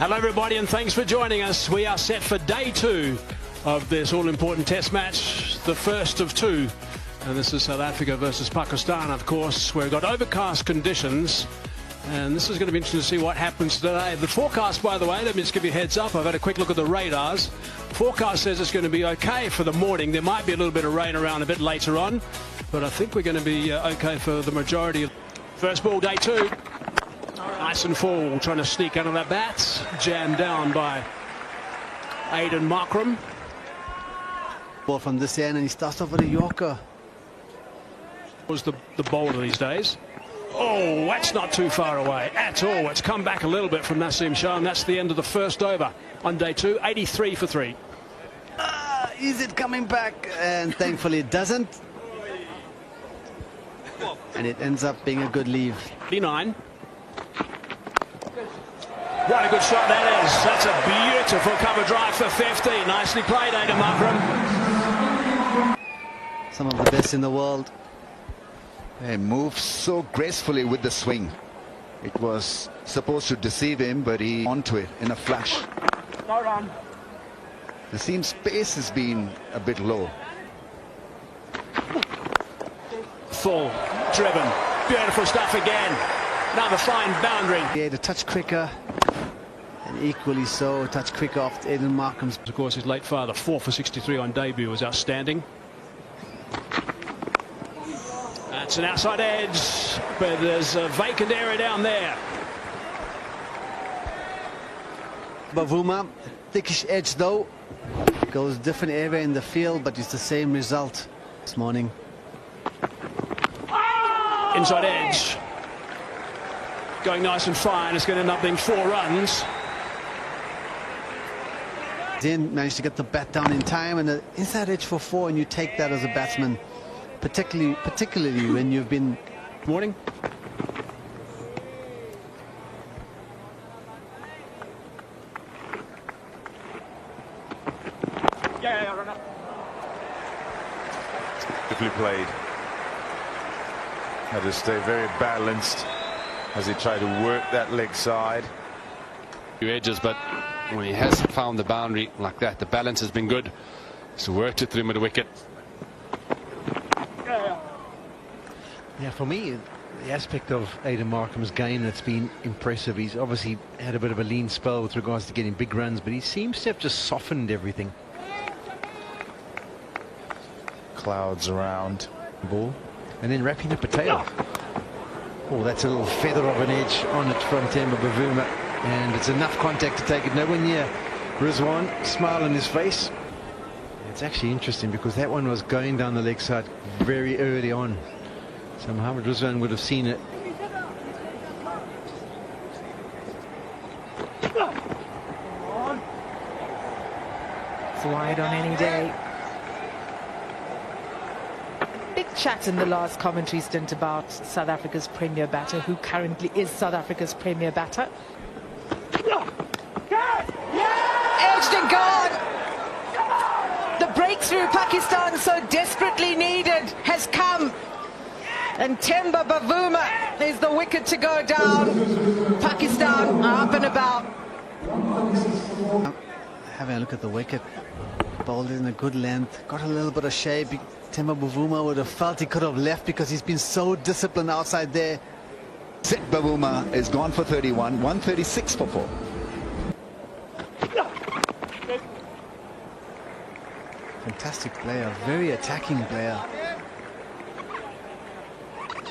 Hello everybody and thanks for joining us. We are set for day 2 of this all-important test match, the first of 2. And this is South Africa versus Pakistan, of course. We've got overcast conditions. And this is going to be interesting to see what happens today. The forecast, by the way, let me just give you a heads up. I've had a quick look at the radars. Forecast says it's going to be okay for the morning. There might be a little bit of rain around a bit later on. But I think we're going to be okay for the majority. First ball, day 2. Nice and full, trying to sneak under that bat. Jammed down by Aiden Markram. Ball from this end, and he starts off with a Yorker. Was the bowler these days. Oh, that's not too far away at all. It's come back a little bit from Naseem Shah, and that's the end of the first over on day 2. 83 for 3. Is it coming back? And thankfully it doesn't. And it ends up being a good leave. 39. What a good shot that is. That's a beautiful cover drive for 50. Nicely played, Aiden Markram. Some of the best in the world. And moves so gracefully with the swing. It was supposed to deceive him, but he onto it in a flash. No run. The seam space has been a bit low. Full, driven, beautiful stuff again. Another fine boundary. Yeah, the touch quicker, and equally so, touch quicker off Aiden Markram's. Of course, his late father, 4 for 63 on debut, was outstanding. That's an outside edge, but there's a vacant area down there. Bavuma, thickish edge though. Goes different area in the field, but it's the same result this morning. Inside edge. Going nice and fine. It's going to end up being 4 runs. Didn't manage to get the bat down in time, and the inside edge for 4, and you take that as a batsman, particularly when you've been. Morning. Yeah, run up. Beautifully played. Had to stay very balanced as he tried to work that leg side. Few edges, but when he has found the boundary like that, the balance has been good. So worked it through him with the wicket. Yeah, for me, the aspect of Aiden Markram's game that's been impressive. He's obviously had a bit of a lean spell with regards to getting big runs, but he seems to have just softened everything. Clouds around. Ball. And then wrapping up a tail. Oh, that's a little feather of an edge on it from Temba Bavuma. And it's enough contact to take it nowhere near Rizwan. Smile on his face. It's actually interesting because that one was going down the leg side very early on. So Mohammad Rizwan would have seen it. It's wide on any day. Big chat in the last commentary stint about South Africa's premier batter, who currently is South Africa's premier batter. Edged and gone. The breakthrough Pakistan so desperately needed has come. And Temba Bavuma is the wicket to go down. Pakistan up and about. Having a look at the wicket. Bowled in a good length. Got a little bit of shape. Temba Bavuma would have felt he could have left because he's been so disciplined outside there. Set Bavuma is gone for 31, 136 for 4. Fantastic player, very attacking player.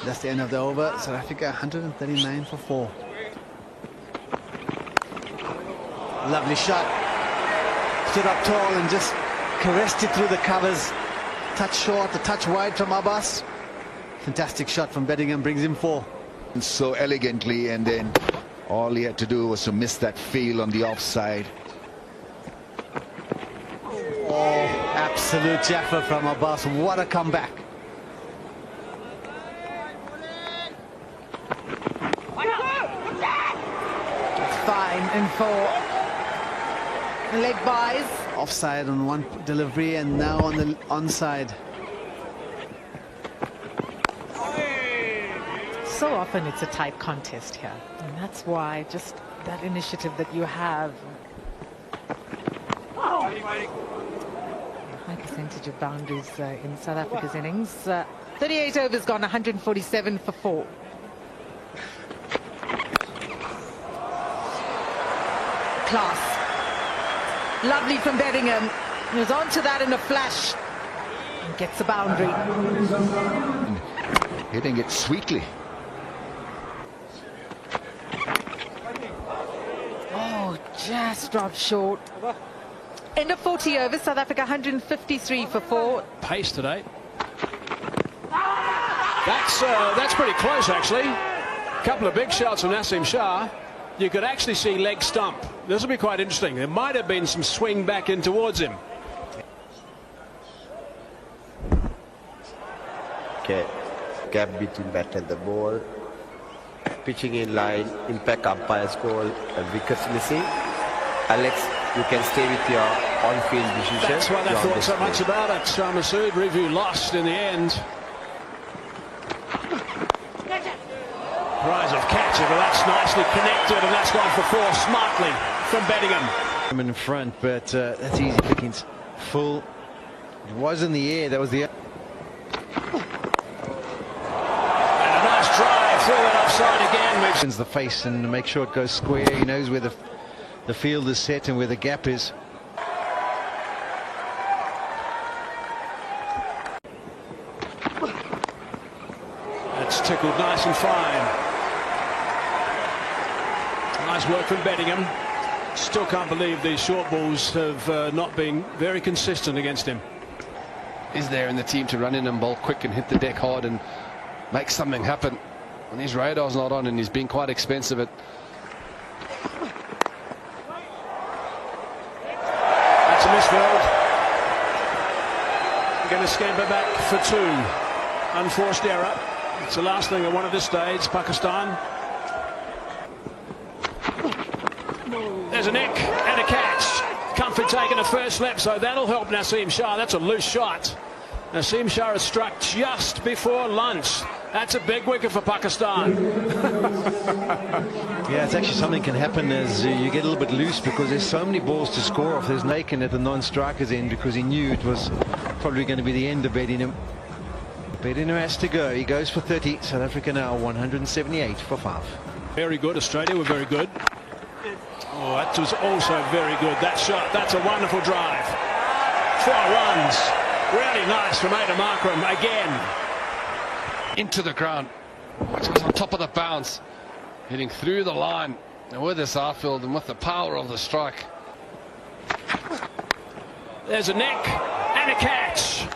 That's the end of the over. South Africa 139 for 4. Lovely shot. Stood up tall and just caressed it through the covers. Touch short, a touch wide from Abbas. Fantastic shot from Bedingham, brings him 4. And so elegantly, and then all he had to do was to miss that field on the offside. Oh, absolute jaffa from Abbas. What a comeback. Fine and 4. Leg buys. Offside on one delivery and now on the onside. So often it's a tight contest here, and that's why just that initiative that you have. High percentage of boundaries in South Africa's innings. 38 overs gone, 147 for 4. Class. Lovely from Bedingham. He was onto that in a flash. And gets a boundary. Hitting it sweetly. Oh, just dropped short. End of 40 overs, South Africa 153 for 4. Pace today. That's pretty close, actually. A couple of big shots from Naseem Shah. You could actually see leg stump. This will be quite interesting. There might have been some swing back in towards him. Okay, gap between bat and the ball. Pitching in line, impact umpire's call, wickets missing. Alex, you can stay with your on-field decision. That's why they thought so much about it. Shah Massoud, review lost in the end. Prize of catcher, but that's nicely connected, and that's gone for 4 smartly from Bedingham. I'm in front, but that's easy pickings. Full. It was in the air. That was the. And a nice drive through it offside again. Which the face and make sure it goes square. He knows where the field is set and where the gap is. It's tickled nice and fine. Nice work from Bedingham. Still can't believe these short balls have not been very consistent against him. Is there in the team to run in and bowl quick and hit the deck hard and make something happen when his radar's not on, and he's been quite expensive at. That's a misfield. Going to scamper back for 2. Unforced error. It's the last thing they want at this stage, Pakistan. There's a nick and a catch. Comfort taking a first slip, so that'll help Naseem Shah. That's a loose shot. Naseem Shah has struck just before lunch. That's a big wicket for Pakistan. Yeah, it's actually something can happen as you get a little bit loose because there's so many balls to score off. There's Nakin at the non-striker's end because he knew it was probably going to be the end of Bedingham. Bedingham has to go. He goes for 30. South Africa now 178 for 5. Very good. Australia were very good. Oh, that was also very good. That shot, that's a wonderful drive. 4 runs. Really nice from Adam Akram again. Into the ground. It was on top of the bounce. Hitting through the line. And with this outfield and with the power of the strike. There's a nick and a catch.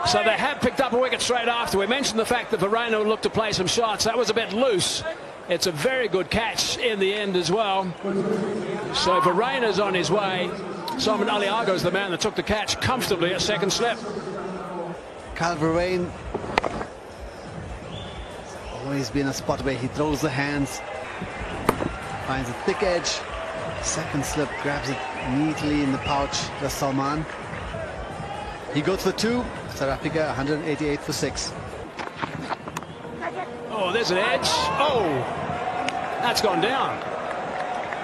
So they have picked up a wicket straight after. We mentioned the fact that Verreynne looked to play some shots. That was a bit loose. It's a very good catch in the end as well. So Verreynne's on his way. Simon Aliago's the man that took the catch comfortably at second slip. Kyle Verreynne always been a spot where he throws the hands, finds a thick edge, second slip, grabs it neatly in the pouch. That's Salman. He goes for 2. South Africa 188 for 6. Oh, there's an edge. Oh, that's gone down.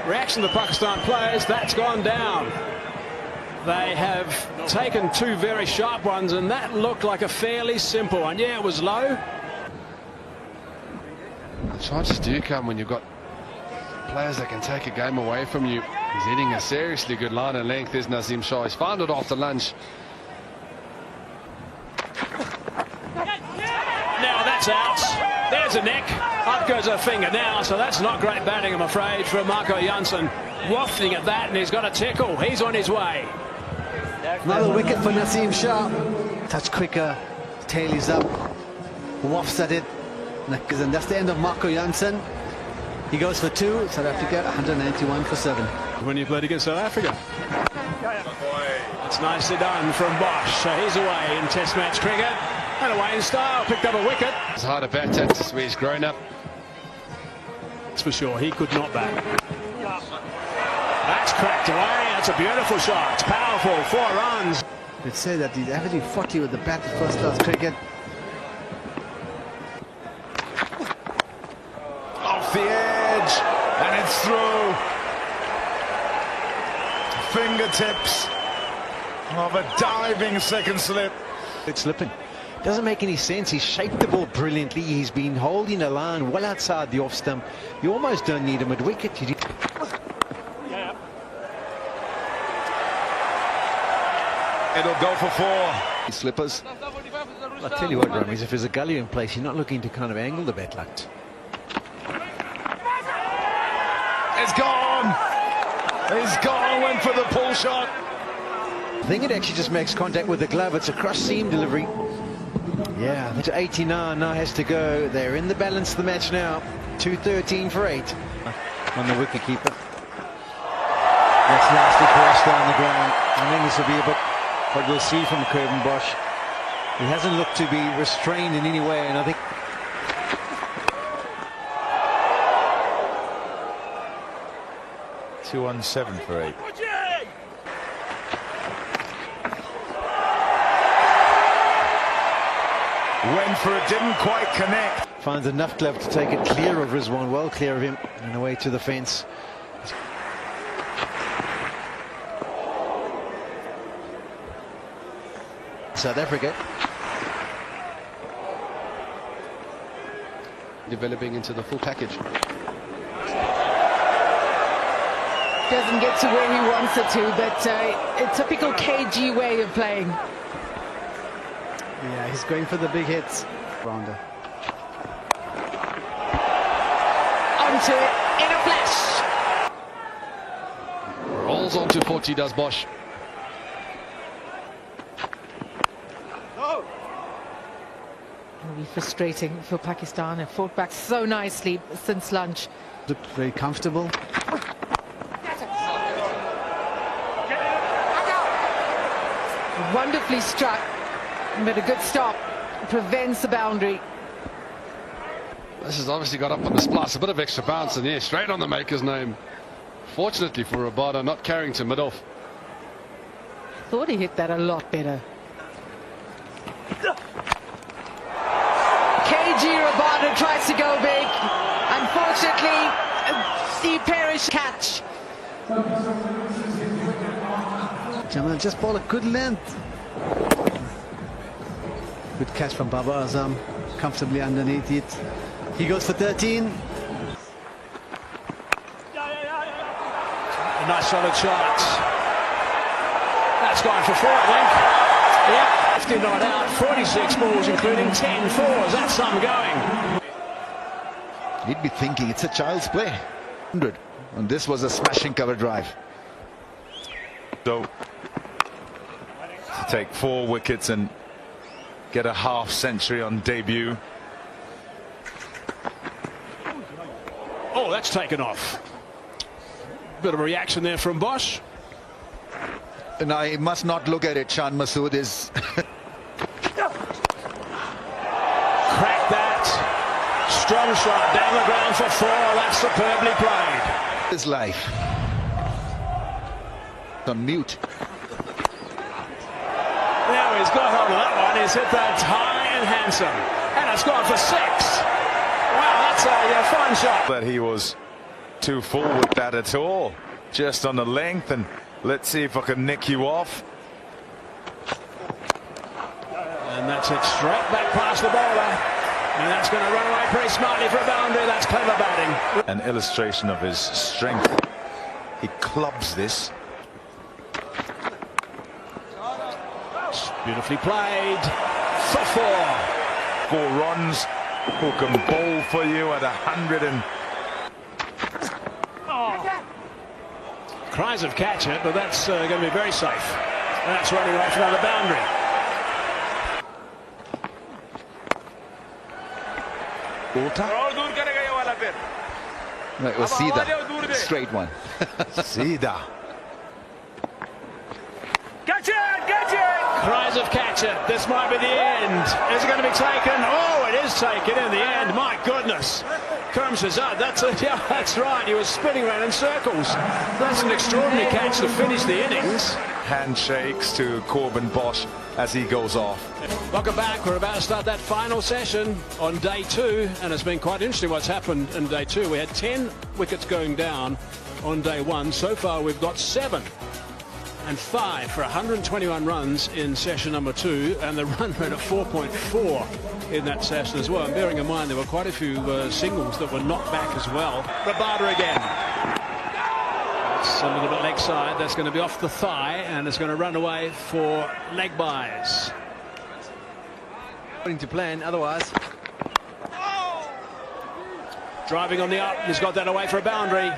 Reaction to the Pakistan players, that's gone down. They have taken 2 very sharp ones, and that looked like a fairly simple one. Yeah, it was low. The chances do come when you've got players that can take a game away from you. He's hitting a seriously good line and length, is Naseem Shah. He's found it after lunch. Now that's out. There's a nick. Up goes a finger now, so that's not great batting, I'm afraid, from Marco Jansen. Wafting at that, and he's got a tickle. He's on his way. Another wicket for Naseem Shah. Touch quicker, tail is up, wafts at it, and that's the end of Marco Jansen. He goes for 2. South Africa 191 for 7. When you played against South Africa. It's nicely done from Bosch. So he's away in Test match cricket. And away in style, picked up a wicket. It's hard to bat, that's where he's grown up. That's for sure, he could not bat. That's cracked away, that's a beautiful shot. It's powerful, 4 runs. They'd say that he's averaging 40 with the bat in first class cricket. Off the edge, and it's Comes through. Fingertips of a diving second slip. It's slipping. Doesn't make any sense. He shaped the ball brilliantly. He's been holding a line well outside the off stump. You almost don't need him at wicket. It'll go for 4. Slippers. I'll tell you what, Rummies, if there's a gully in place, you're not looking to kind of angle the bat like. It's gone. It's gone. Went for the pull shot. I think it actually just makes contact with the glove. It's a cross seam delivery. Yeah, that's 89 now has to go. They're in the balance of the match now. 2-13 for 8 on the wicket keeper. That's nicely crashed down the ground. I think this will be a bit what we'll see from Curvin Bosch. He hasn't looked to be restrained in any way, and I think 2-on-7 for 8. Went for it, didn't quite connect. finds enough glove to take it clear of Rizwan, well clear of him, and away to the fence. South Africa developing into the full package. Doesn't get to where he wants it to, but a typical KG way of playing. Yeah, he's going for the big hits. Rounder. Onto it in a flash. Rolls onto 40, does Bosch. It'll be frustrating for Pakistan. They've fought back so nicely since lunch. Looked very comfortable. Wonderfully struck, but a good stop. Prevents the boundary. This has obviously got up on the splice, a bit of extra bounce, and yeah, straight on the maker's name. Fortunately for Rabada, not carrying to mid-off. Thought he hit that a lot better. KG Rabada tries to go big. Unfortunately, the perish catch. Jamal just ball a good length. Good catch from Baba Azam, comfortably underneath it. He goes for 13. A nice solid shot. That's gone for 4, I think. Yeah, 50 not out, 46 balls, including 10 fours. That's some going. He'd be thinking it's a child's play. 100. And this was a smashing cover drive. So to take 4 wickets and get a half century on debut. Oh, that's taken off. Bit of a reaction there from Bosch. And I must not look at it. Shan Masood is Cracked that. Strong shot down the ground for 4. That's superbly played. his life. On mute. Now he's got hold of that one. He's hit that high and handsome. And it's gone for 6. Wow, that's a fine shot. That he was too full with that at all. Just on the length, and let's see if I can nick you off. And that's it straight back past the bowler. And that's going to run away pretty smartly for a boundary. That's clever batting. An illustration of his strength. He clubs this. Beautifully played for 4. 4 runs. Who can bowl for you at 100 and... Cries of catch it, but that's going to be very safe. That's running away for another boundary. Right, we'll see that. Straight one. Sida. Cries of catch it. This might be the end. Is it going to be taken? Oh, it is taken in the end. My goodness. Karim Shazad, that's it. Yeah, that's right. He was spinning around in circles. That's an extraordinary catch to finish the innings. handshakes to Corbin Bosch as he goes off. Welcome back. We're about to start that final session on day 2, and it's been quite interesting what's happened in day 2. We had 10 wickets going down on day 1. So far we've got 7 and 5 for 121 runs in session number 2, and the run rate of 4.4 in that session as well. And bearing in mind there were quite a few singles that were knocked back as well. Rabada again. It's a little bit leg side. That's going to be off the thigh, and it's going to run away for leg byes. According to plan, otherwise. Driving on the up, he's got that away for a boundary.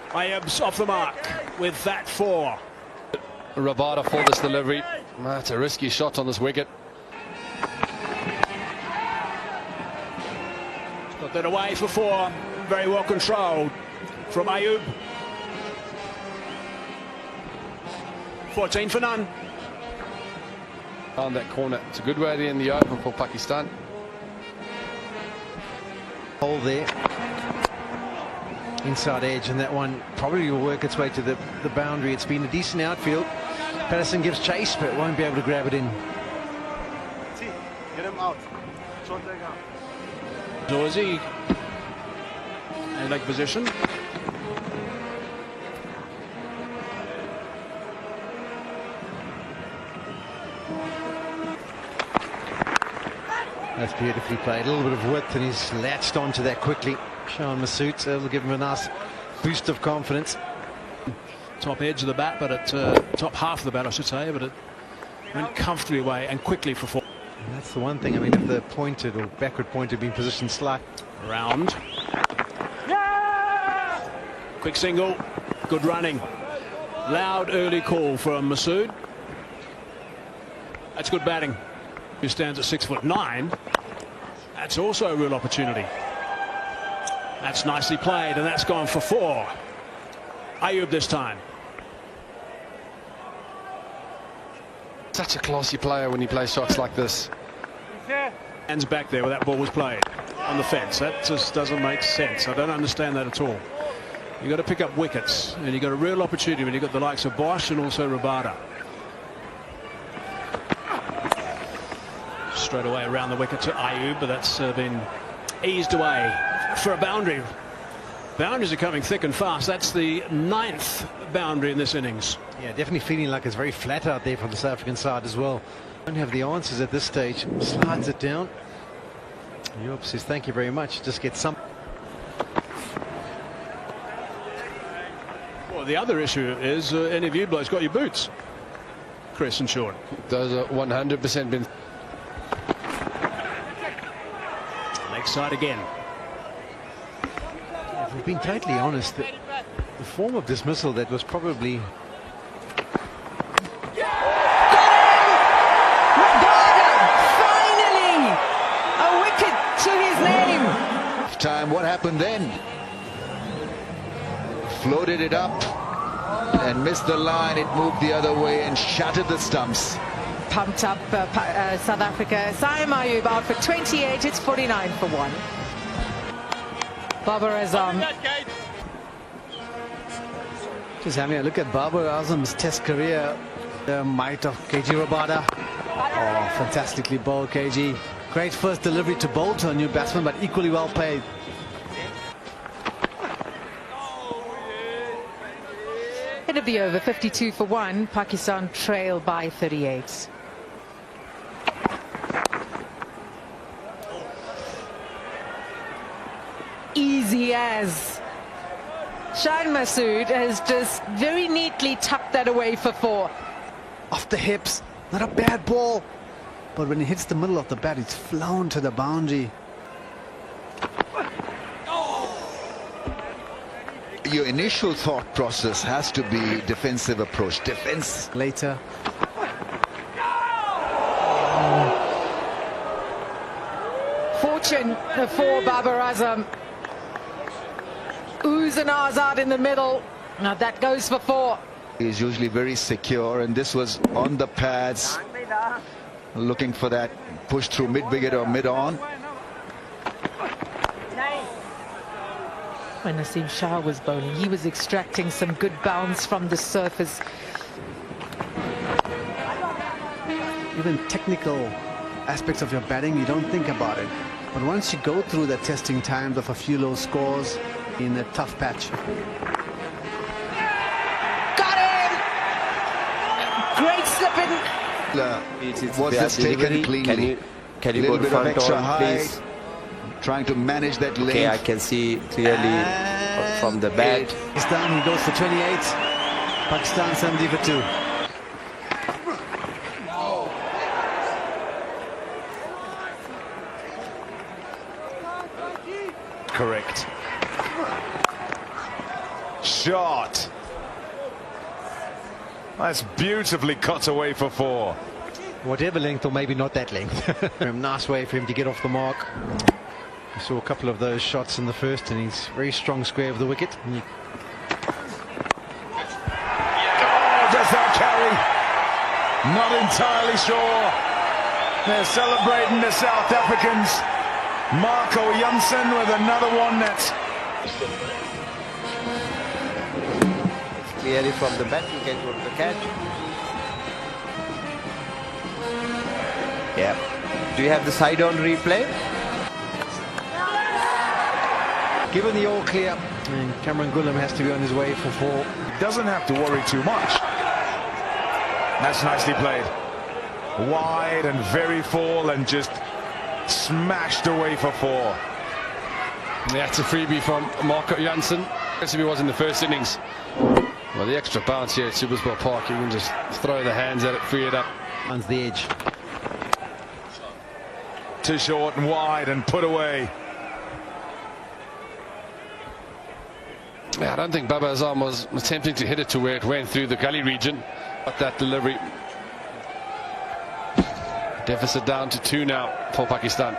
Ayub's off the mark with that 4. Rabada for this delivery. That's a risky shot on this wicket. Got that away for 4. Very well controlled from Ayub. 14 for none. Found that corner. It's a good way to end the over for Pakistan. Hole there. Inside edge, and that one probably will work its way to the boundary. It's been a decent outfield. Patterson gives chase, but won't be able to grab it in. Get him out. Dorsey in leg position. That's beautifully played. A little bit of width, and he's latched onto that quickly. Sean Masood, so it'll give him a nice boost of confidence. Top edge of the bat, but at top half of the bat, I should say, but it went comfortably away and quickly for 4. And that's the one thing. I mean, if the pointed or backward point had been positioned slight. Round. Quick single. Good running. Loud early call from Masood. That's good batting. Who stands at 6'9". That's also a real opportunity. That's nicely played, and that's gone for 4. Ayub this time. Such a classy player when he plays shots like this. Hands back there where that ball was played on the fence. That just doesn't make sense. I don't understand that at all. You've got to pick up wickets, and you've got a real opportunity when you've got the likes of Bosch and also Rabada. Straight away around the wicket to Ayub, but that's been eased away for a boundary. Boundaries are coming thick and fast. That's the 9th boundary in this innings. Yeah, definitely feeling like it's very flat out there from the South African side as well. Don't have the answers at this stage. Slides it down. Europe says thank you very much. Just get some. Well, the other issue is any of you blokes got your boots, Chris and Sean. Those are 100% been. Leg side again. If we've been totally honest, the form of dismissal that was probably. Finally! A wicket to his name. Time. What happened then? Floated it up and missed the line. It moved the other way and shattered the stumps. Pumped up South Africa. Saim Ayub out for 28. It's 49 for 1. Babar Azam. Just having a look at Babar Azam's test career. The might of KG Rabada. Oh, fantastically bowled, KG. Great first delivery to bowl to a new batsman, but equally well played. It'll be over 52 for 1. Pakistan trail by 38. Easy as. Shaheen Masood has just very neatly tucked that away for 4. Off the hips, not a bad ball. But when it hits the middle of the bat, it's flown to the boundary. Your initial thought process has to be defensive approach. Defense. Later. Fortune for Babar Azam. Oohs and ahs out in the middle. Now that goes for 4. He's usually very secure, and this was on the pads, looking for that push through mid-wicket or mid-on. When Naseem Shah was bowling, he was extracting some good bounce from the surface. even technical aspects of your batting, you don't think about it. But once you go through the testing times of a few low scores in a tough patch. Got him! Great slipping. Was this taken cleanly? Can you Little go bit of front extra on, high, please? trying to manage that length. Okay, I can see clearly from the bat. Pakistan, he goes for 28. Pakistan 70 for 2. Correct. Shot. That's beautifully cut away for 4. Whatever length, or maybe not that length. Nice way for him to get off the mark. We saw a couple of those shots in the first innings. Very strong square of the wicket. Oh, does that carry? Not entirely sure. They're celebrating the South Africans. Marco Jansen with another one net. Clearly from the bat, you can go to the catch. Yeah. Do you have the side-on replay? Given the all clear, and Cameron Gullam has to be on his way for 4. Doesn't have to worry too much. That's nicely played. Wide and very full and just smashed away for 4. That's a freebie from Marco Jansen, as he was in the first innings. Well, the extra bounce here at Supersport Park, you can just throw the hands at it, free it up. On the edge. Too short and wide and put away. Yeah, I don't think Baba Azam was attempting to hit it to where it went through the gully region. But that delivery. Deficit down to 2 now for Pakistan.